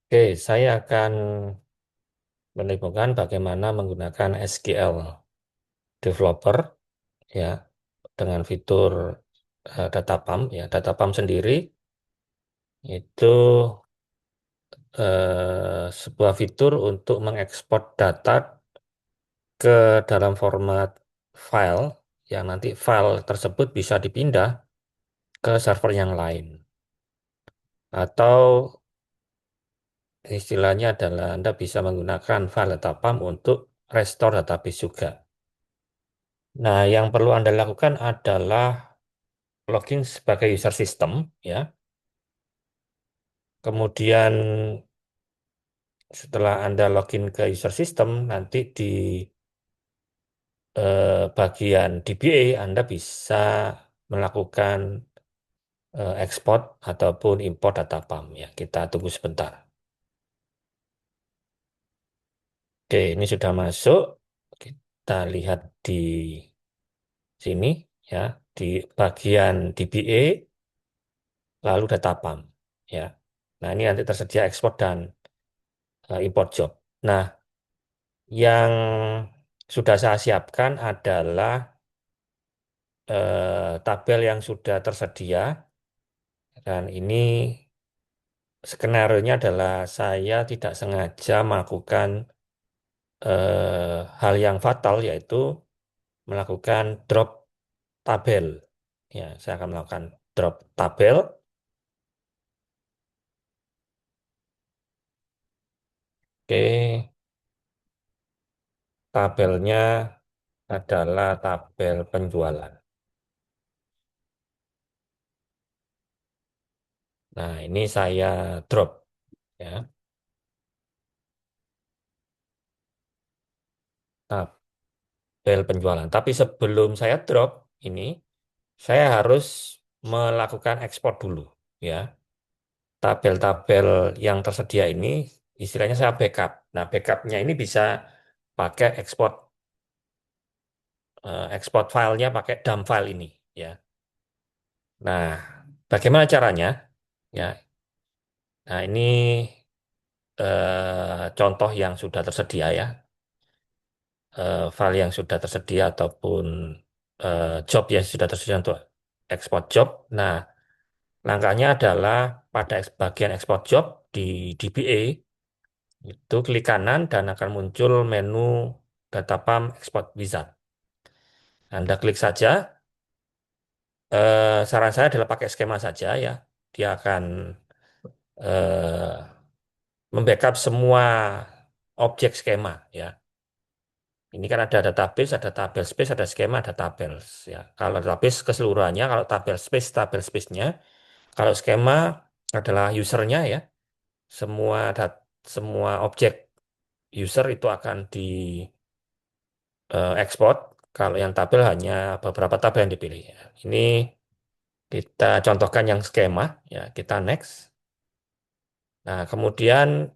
Oke, saya akan menunjukkan bagaimana menggunakan SQL Developer ya dengan fitur data pump ya. Data pump sendiri itu sebuah fitur untuk mengekspor data ke dalam format file yang nanti file tersebut bisa dipindah ke server yang lain atau istilahnya adalah Anda bisa menggunakan file data pump untuk restore database juga. Nah, yang perlu Anda lakukan adalah login sebagai user system, ya. Kemudian setelah Anda login ke user system, nanti di bagian DBA Anda bisa melakukan ekspor ataupun import data pump, ya. Kita tunggu sebentar. Oke, ini sudah masuk. Kita lihat di sini, ya, di bagian DBA, lalu data pump, ya. Nah, ini nanti tersedia ekspor dan import job. Nah, yang sudah saya siapkan adalah tabel yang sudah tersedia dan ini skenario-nya adalah saya tidak sengaja melakukan hal yang fatal yaitu melakukan drop tabel. Ya, saya akan melakukan drop tabel. Oke, tabelnya adalah tabel penjualan. Nah, ini saya drop ya, tabel penjualan. Tapi sebelum saya drop ini, saya harus melakukan ekspor dulu ya. Tabel-tabel yang tersedia ini istilahnya saya backup. Nah, backupnya ini bisa pakai ekspor filenya pakai dump file ini ya. Nah, bagaimana caranya? Ya, nah ini contoh yang sudah tersedia ya. File yang sudah tersedia ataupun job yang sudah tersedia untuk ekspor job. Nah, langkahnya adalah pada bagian ekspor job di DBA itu klik kanan dan akan muncul menu Data Pump Export Wizard. Anda klik saja. Saran saya adalah pakai skema saja ya. Dia akan eh, membackup semua objek skema ya. Ini kan ada database, ada tabel space, ada skema, ada tabel ya. Kalau database keseluruhannya, kalau tabel space-nya, kalau skema adalah usernya ya. Semua semua objek user itu akan di ekspor. Kalau yang tabel hanya beberapa tabel yang dipilih. Ya. Ini kita contohkan yang skema, ya kita next. Nah, kemudian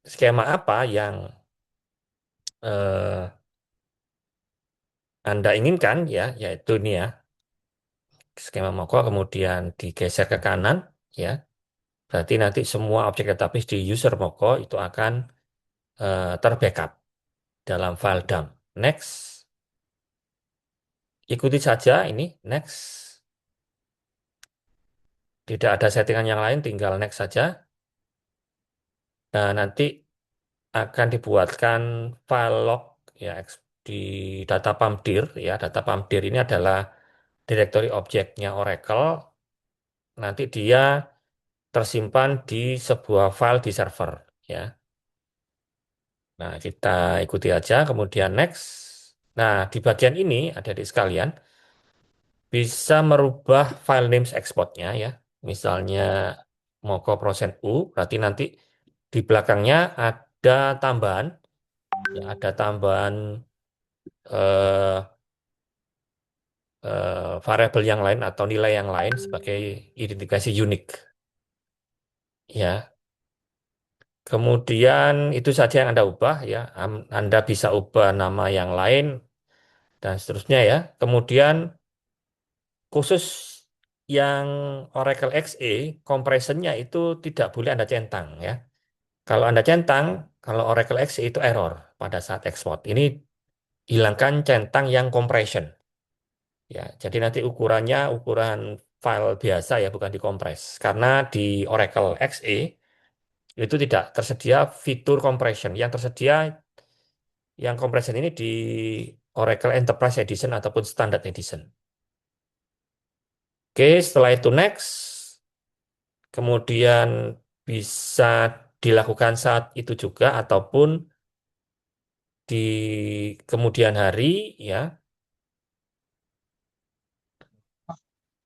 skema apa yang eh, Anda inginkan, ya, yaitu ini ya, skema Moko, kemudian digeser ke kanan, ya. Berarti nanti semua objek database di user Moko itu akan terbackup dalam file dump. Next, ikuti saja ini, next. Tidak ada settingan yang lain, tinggal next saja. Nah, nanti akan dibuatkan file log ya di data pump dir ya. Data pump dir ini adalah directory objeknya Oracle. Nanti dia tersimpan di sebuah file di server ya. Nah, kita ikuti aja kemudian next. Nah, di bagian ini ada di sekalian bisa merubah file names exportnya ya. Misalnya moko %u berarti nanti di belakangnya ada tambahan ya, ada tambahan eh, variabel yang lain atau nilai yang lain sebagai identifikasi unik. Ya, kemudian itu saja yang Anda ubah ya. Anda bisa ubah nama yang lain dan seterusnya ya. Kemudian khusus yang Oracle XE, compressionnya itu tidak boleh Anda centang ya. Kalau Anda centang, kalau Oracle XE itu error pada saat ekspor. Ini hilangkan centang yang compression. Ya, jadi nanti ukurannya ukuran file biasa ya, bukan dikompres. Karena di Oracle XE itu tidak tersedia fitur compression. Yang tersedia yang compression ini di Oracle Enterprise Edition ataupun Standard Edition. Oke, setelah itu next, kemudian bisa dilakukan saat itu juga ataupun di kemudian hari ya,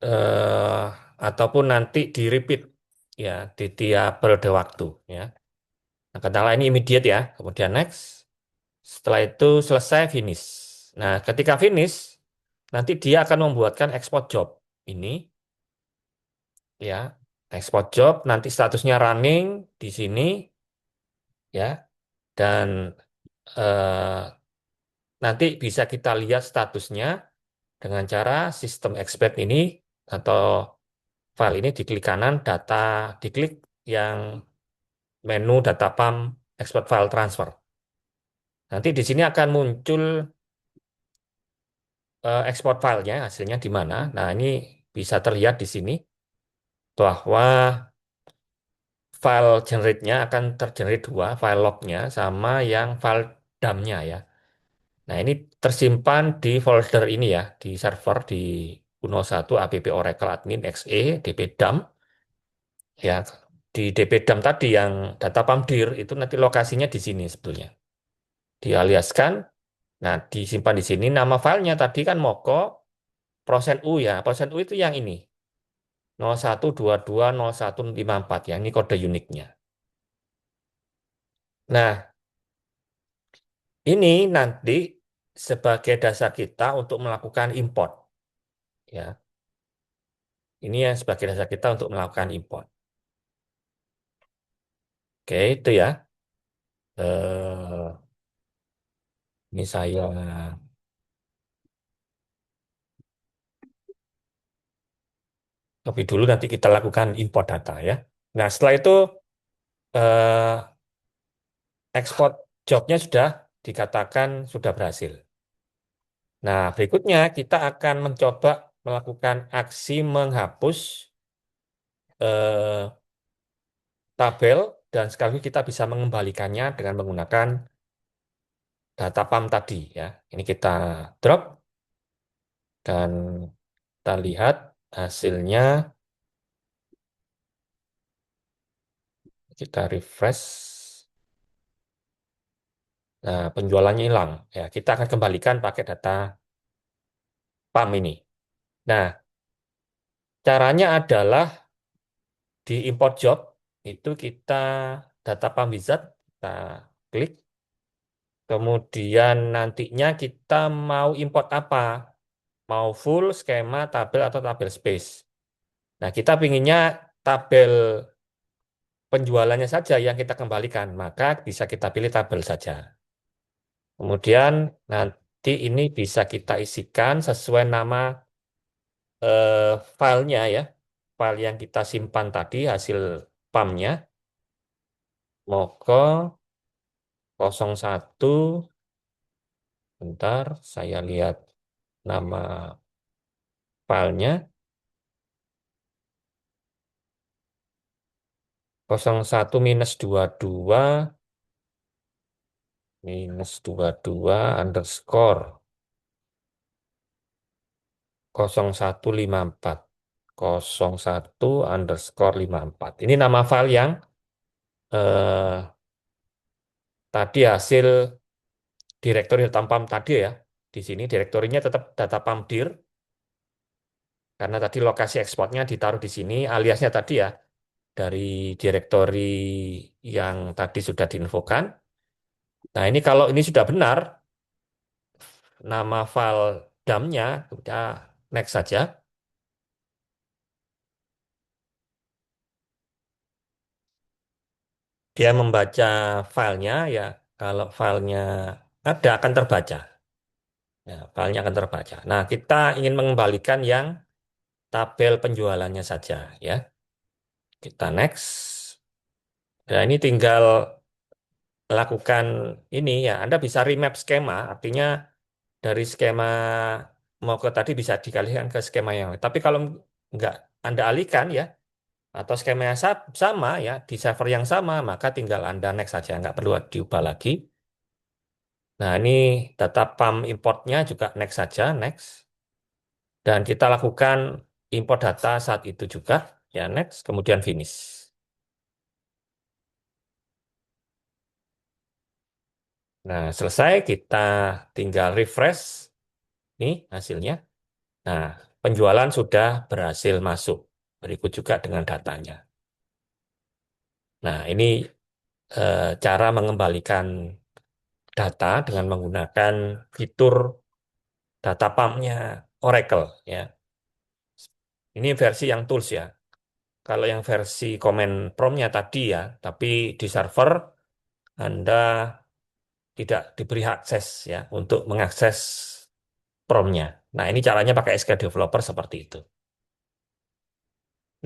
eh, ataupun nanti di repeat ya di tiap periode waktu ya. Nah, katakanlah ini immediate ya, kemudian next. Setelah itu selesai finish. Nah, ketika finish, nanti dia akan membuatkan export job ini ya. Export job nanti statusnya running di sini ya, dan eh, nanti bisa kita lihat statusnya dengan cara sistem expert ini atau file ini diklik kanan, data diklik yang menu data pump export file transfer. Nanti di sini akan muncul export filenya, hasilnya di mana. Nah, ini bisa terlihat di sini bahwa file generate-nya akan tergenerate dua, file log-nya sama yang file dump-nya ya. Nah, ini tersimpan di folder ini ya, di server di Uno 1 app Oracle Admin XE dp dump ya. Di dp dump tadi yang data pump dir itu nanti lokasinya di sini sebetulnya. Dialiaskan, nah disimpan di sini. Nama filenya tadi kan moko persen %u ya. Persen %u itu yang ini. 01220154 ya. Ini kode uniknya. Nah, ini nanti sebagai dasar kita untuk melakukan import ya. Ini yang sebagai dasar kita untuk melakukan import. Oke, itu ya. Eh, ini saya copy dulu nanti kita lakukan import data ya. Nah, setelah itu eh, ekspor jobnya sudah dikatakan sudah berhasil. Nah, berikutnya kita akan mencoba melakukan aksi menghapus eh, tabel dan sekaligus kita bisa mengembalikannya dengan menggunakan data pump tadi ya. Ini kita drop dan kita lihat hasilnya, kita refresh. Nah, penjualannya hilang. Ya, kita akan kembalikan pakai data pump ini. Nah, caranya adalah di import job itu kita data pump wizard, kita klik. Kemudian nantinya kita mau import apa? Mau full, skema, tabel, atau tabel space. Nah, kita pinginnya tabel penjualannya saja yang kita kembalikan, maka bisa kita pilih tabel saja. Kemudian nanti ini bisa kita isikan sesuai nama filenya ya. File yang kita simpan tadi, hasil PAM-nya, moko 01, bentar, saya lihat nama filenya, 01 -22 underscore 0154. 01 underscore 54. Ini nama file yang eh, tadi hasil direktori data pump tadi ya. Di sini direktorinya tetap data pump dir, karena tadi lokasi ekspornya ditaruh di sini, aliasnya tadi ya, dari direktori yang tadi sudah diinfokan. Nah, ini kalau ini sudah benar, nama file dump-nya, kita next saja. Dia membaca filenya ya, kalau filenya ada akan terbaca. Ya, filenya akan terbaca. Nah, kita ingin mengembalikan yang tabel penjualannya saja ya. Kita next. Nah, ini tinggal lakukan ini ya, Anda bisa remap skema, artinya dari skema mau ke tadi bisa dikalikan ke skema yang lain. Tapi kalau nggak Anda alihkan ya, atau skema yang sama ya, di server yang sama, maka tinggal Anda next saja, nggak perlu diubah lagi. Nah, ini data pump importnya juga next saja, next. Dan kita lakukan import data saat itu juga, ya next, kemudian finish. Nah, selesai, kita tinggal refresh nih hasilnya. Nah, penjualan sudah berhasil masuk. Berikut juga dengan datanya. Nah, ini cara mengembalikan data dengan menggunakan fitur data pump-nya Oracle ya. Ini versi yang tools ya. Kalau yang versi command prompt-nya tadi ya, tapi di server Anda tidak diberi akses ya untuk mengakses prompt-nya. Nah, ini caranya pakai SQL Developer seperti itu.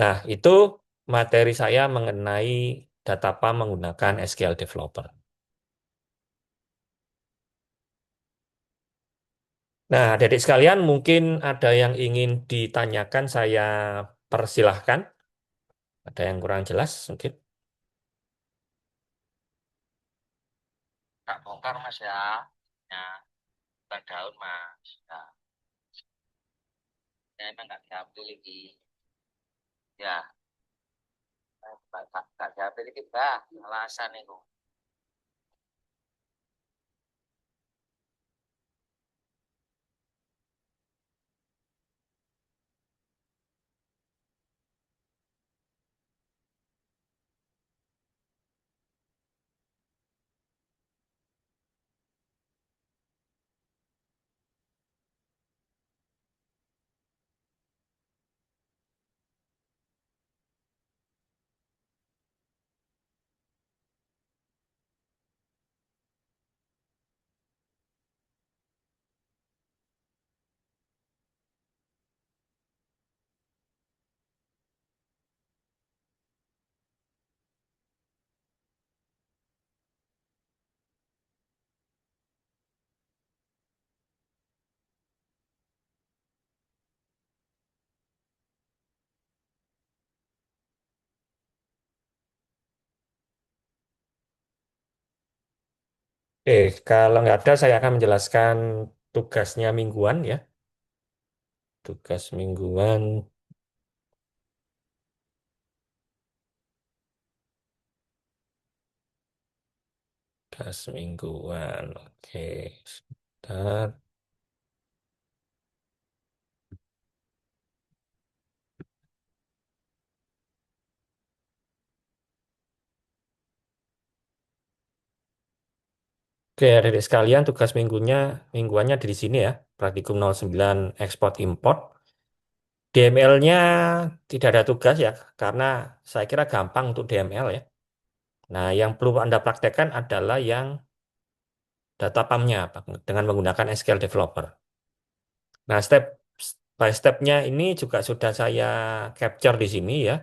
Nah, itu materi saya mengenai data pump menggunakan SQL Developer. Nah, adik sekalian, mungkin ada yang ingin ditanyakan, saya persilahkan. Ada yang kurang jelas mungkin? Tak bongkar mas ya, ya bukan daun mas. Ya, saya emang nggak diambil lagi. Ya, nggak diambil lagi bah, alasan itu. Kalau nggak ada, saya akan menjelaskan tugasnya mingguan ya. Tugas mingguan, tugas mingguan. Oke, sebentar. Oke, adik sekalian, tugas mingguannya di sini ya. Praktikum 09 ekspor import. DML-nya tidak ada tugas ya, karena saya kira gampang untuk DML ya. Nah, yang perlu Anda praktekkan adalah yang data pump-nya dengan menggunakan SQL Developer. Nah, step by step-nya ini juga sudah saya capture di sini ya,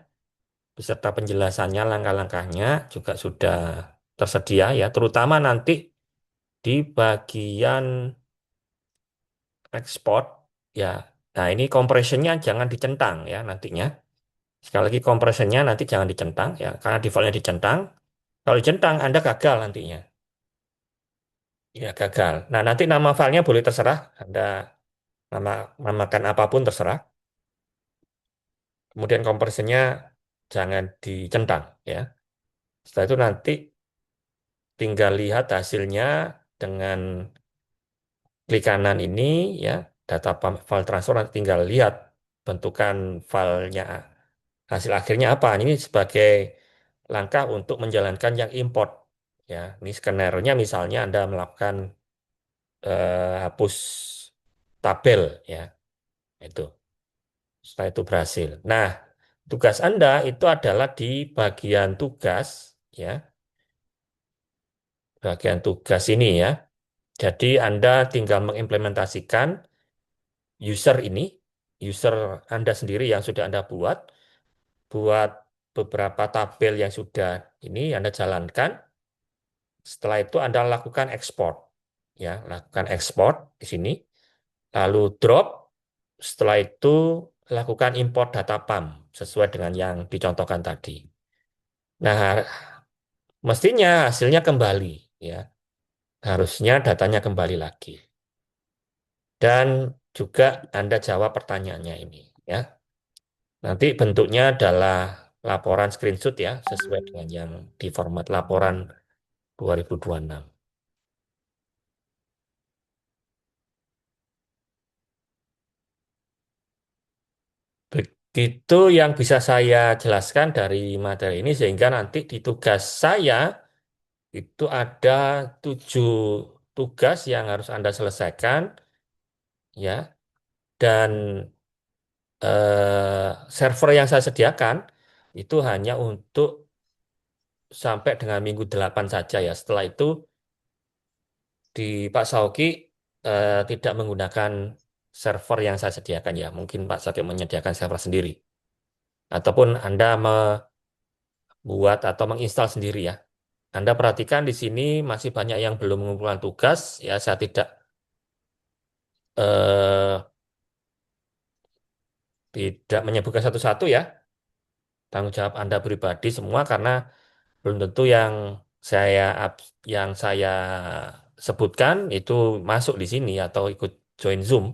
beserta penjelasannya, langkah-langkahnya juga sudah tersedia ya, terutama nanti di bagian ekspor ya. Nah, ini compression-nya jangan dicentang ya nantinya. Sekali lagi compression-nya nanti jangan dicentang ya, karena default-nya dicentang. Kalau dicentang Anda gagal nantinya. Ya, gagal. Nah, nanti nama filenya boleh terserah. Anda nama namakan apapun terserah. Kemudian kompresinya jangan dicentang ya. Setelah itu nanti tinggal lihat hasilnya dengan klik kanan ini ya, data file transfer, nanti tinggal lihat bentukan filenya, hasil akhirnya apa. Ini sebagai langkah untuk menjalankan yang import ya. Ini skenario-nya misalnya Anda melakukan hapus tabel ya, itu. Setelah itu berhasil. Nah, tugas Anda itu adalah di bagian tugas, ya, bagian tugas ini ya. Jadi Anda tinggal mengimplementasikan user ini, user Anda sendiri yang sudah Anda buat beberapa tabel yang sudah ini Anda jalankan. Setelah itu Anda lakukan ekspor. Ya, lakukan ekspor di sini. Lalu drop. Setelah itu lakukan import data PAM sesuai dengan yang dicontohkan tadi. Nah, mestinya hasilnya kembali, ya. Harusnya datanya kembali lagi. Dan juga Anda jawab pertanyaannya ini, ya. Nanti bentuknya adalah laporan screenshot ya, sesuai dengan yang di format laporan 2026. Begitu yang bisa saya jelaskan dari materi ini, sehingga nanti di tugas saya itu ada 7 tugas yang harus Anda selesaikan, ya. Dan server yang saya sediakan itu hanya untuk sampai dengan minggu 8 saja ya. Setelah itu di Pak Sauki tidak menggunakan server yang saya sediakan ya. Mungkin Pak Sauki menyediakan server sendiri. Ataupun Anda membuat atau menginstal sendiri ya. Anda perhatikan di sini masih banyak yang belum mengumpulkan tugas. Ya, saya eh, tidak menyebutkan satu-satu ya. Tanggung jawab Anda pribadi semua karena belum tentu saya yang saya sebutkan itu masuk di sini atau ikut join Zoom.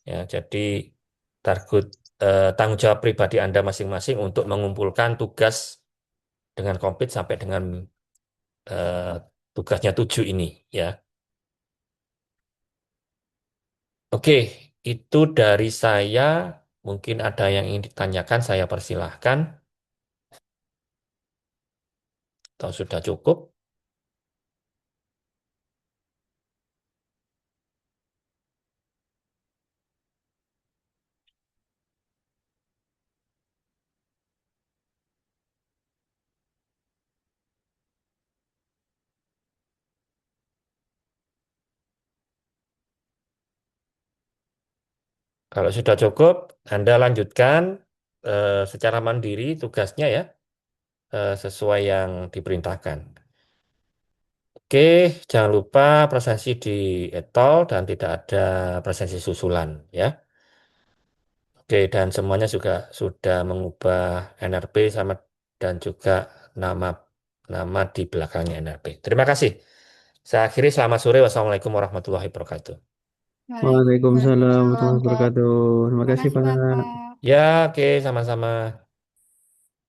Ya, jadi target tanggung jawab pribadi Anda masing-masing untuk mengumpulkan tugas dengan komplit sampai dengan eh, tugasnya 7 ini ya. Oke, itu dari saya. Mungkin ada yang ingin ditanyakan, saya persilahkan. Atau sudah cukup? Kalau sudah cukup, Anda lanjutkan secara mandiri tugasnya ya, sesuai yang diperintahkan. Oke, jangan lupa presensi di etol dan tidak ada presensi susulan ya. Oke, dan semuanya juga sudah mengubah NRP sama dan juga nama nama di belakangnya NRP. Terima kasih. Saya akhiri selamat sore. Wassalamualaikum warahmatullahi wabarakatuh. Waalaikumsalam Waalaikumsalam, warahmatullahi Kak. wabarakatuh. Terima kasih, Makasih Pak. Kakak. Ya, oke, sama-sama.